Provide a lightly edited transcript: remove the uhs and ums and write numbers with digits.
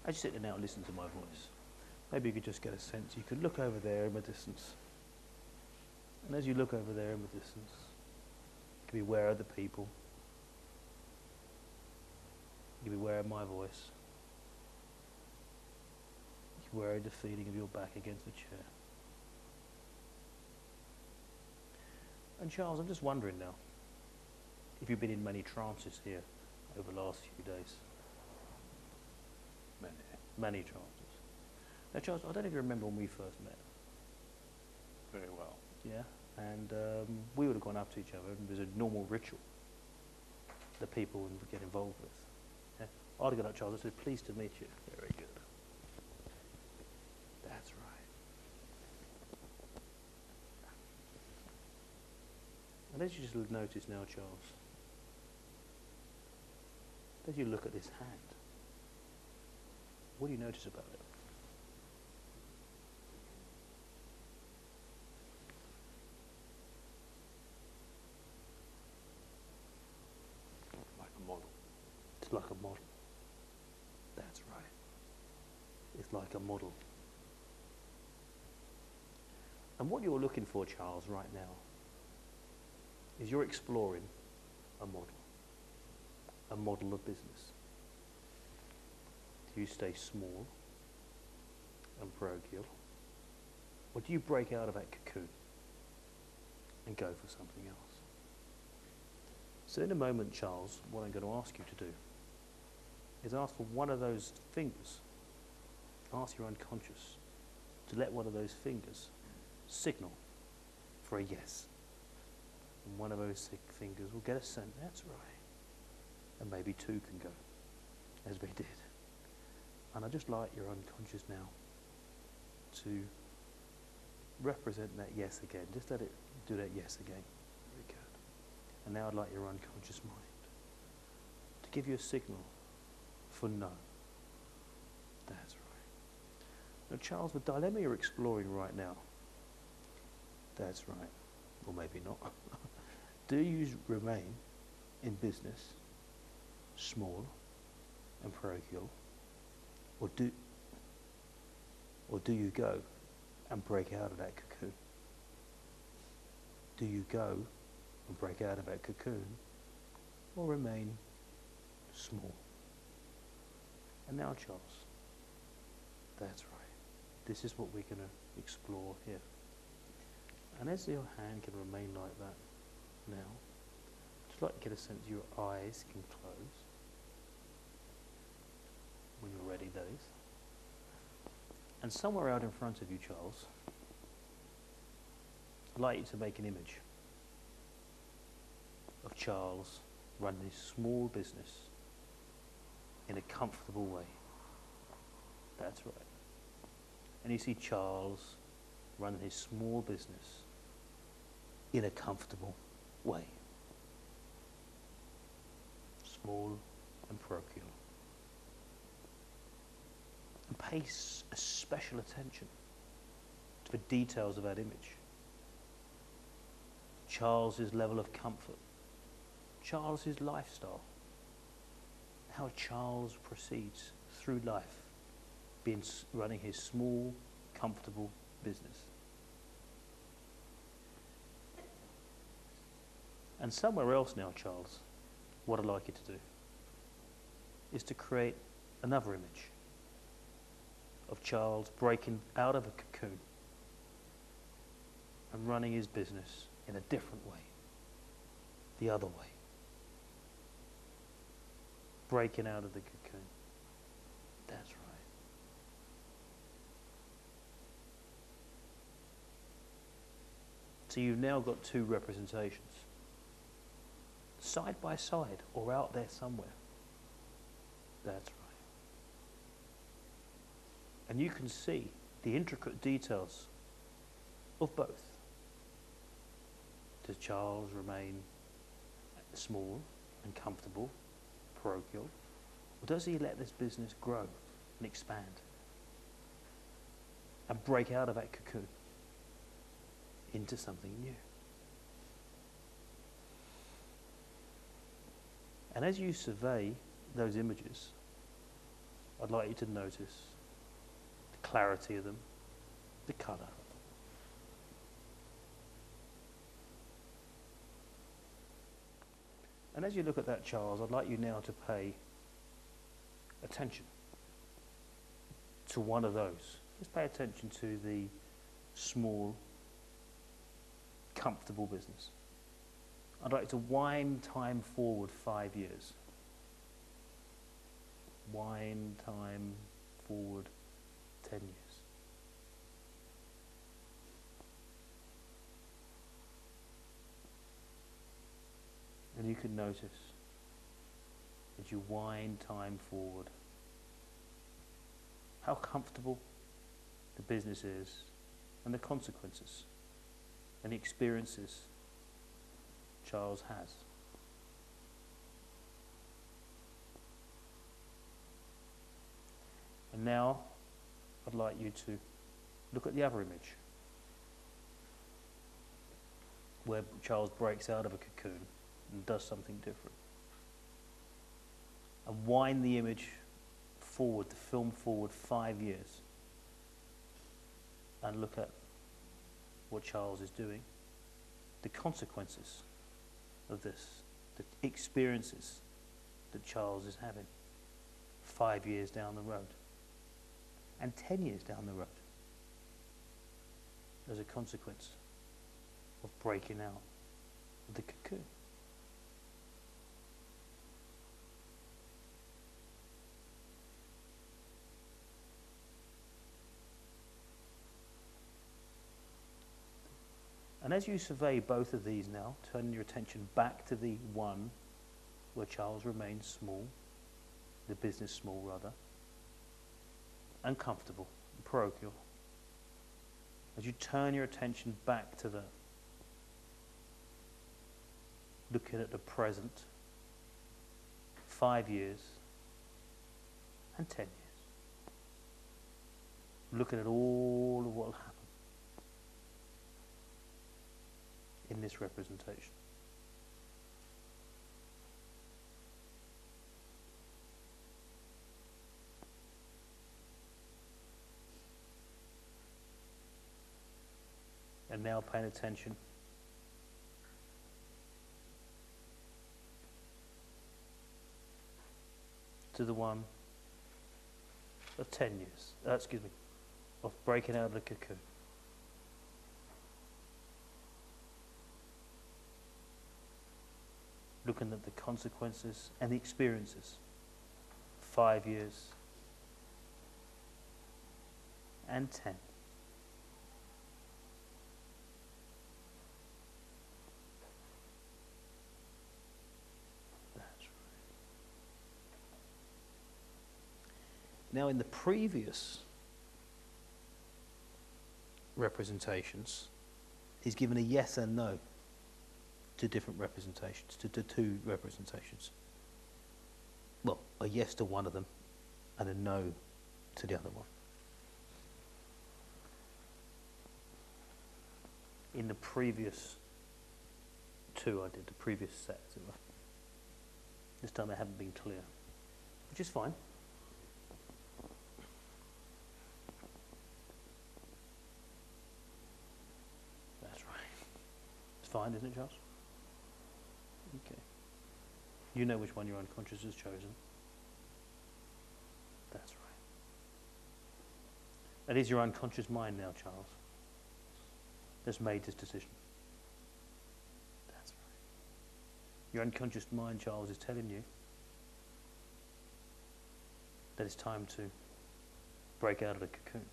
As you sit there now and listen to my voice, maybe you could just get a sense. You could look over there in the distance. And as you look over there in the distance, you can be aware of the people. You can be aware of my voice. You can be aware of the feeling of your back against the chair. And Charles, I'm just wondering now, if you've been in many trances here over the last few days. Many trances. Now Charles, I don't know if you remember when we first met. Very well. Yeah? And we would have gone up to each other, and there's a normal ritual that people would get involved with. Yeah? I'd have got up, Charles, I said, pleased to meet you. Very good. That's right. And as you just notice now, Charles, as you look at this hand, what do you notice about it? Like a model. It's like a model. That's right. It's like a model. And what you're looking for, Charles, right now, is you're exploring a model of business. Do you stay small and parochial, or do you break out of that cocoon and go for something else? So in a moment, Charles, what I'm going to ask you to do is ask for one of those fingers, ask your unconscious to let one of those fingers signal for a yes. And one of those fingers will get a scent, that's right. And maybe two can go, as we did. And I'd just like your unconscious now to represent that yes again. Just let it do that yes again. Very good. And now I'd like your unconscious mind to give you a signal for no. That's right. Now, Charles, the dilemma you're exploring right now, that's right, or maybe not. Do you remain in business, small and parochial, or do you go and break out of that cocoon? Do you go and break out of that cocoon, or remain small? And now, Charles, that's right. This is what we're going to explore here. And as your hand can remain like that now, just like to get a sense your eyes can close. When you're ready, that is. And somewhere out in front of you, Charles, I'd like you to make an image of Charles running his small business in a comfortable way. That's right. And you see Charles running his small business in a comfortable way. Small and parochial. And pay a special attention to the details of that image. Charles's level of comfort. Charles's lifestyle. How Charles proceeds through life, running his small, comfortable business. And somewhere else now, Charles, what I'd like you to do is to create another image of Charles breaking out of a cocoon and running his business in a different way, the other way. Breaking out of the cocoon. That's right. So you've now got two representations, side by side or out there somewhere. That's right. And you can see the intricate details of both. Does Charles remain small and comfortable, parochial, or does he let this business grow and expand and break out of that cocoon into something new? And as you survey those images, I'd like you to notice the clarity of them, the colour. And as you look at that, Charles, I'd like you now to pay attention to one of those. Just pay attention to the small, comfortable business. I'd like to wind time forward 5 years. Wind time forward 10 years. And you can notice as you wind time forward how comfortable the business is and the consequences and the experiences Charles has. And now I'd like you to look at the other image where Charles breaks out of a cocoon and does something different. And wind the image forward, the film forward 5 years, and look at what Charles is doing, the consequences of this, the experiences that Charles is having 5 years down the road and 10 years down the road as a consequence of breaking out of the cocoon. And as you survey both of these now, turn your attention back to the one where Charles remains small, the business small rather, uncomfortable, parochial. As you turn your attention back to that, looking at the present, 5 years and 10 years. Looking at all of what will happen in this representation. And now paying attention to the one of 10 years, of breaking out of the cocoon. Looking at the consequences and the experiences, 5 years and 10. That's right. Now in the previous representations, he's given a yes and no to different representations, to two representations. Well, a yes to one of them and a no to the other one. In the previous two I did, the previous set, as it were. This time they haven't been clear, which is fine. That's right. It's fine, isn't it, Charles? Okay. You know which one your unconscious has chosen. That's right. It is your unconscious mind now, Charles, that's made this decision. That's right. Your unconscious mind, Charles, is telling you that it's time to break out of the cocoon.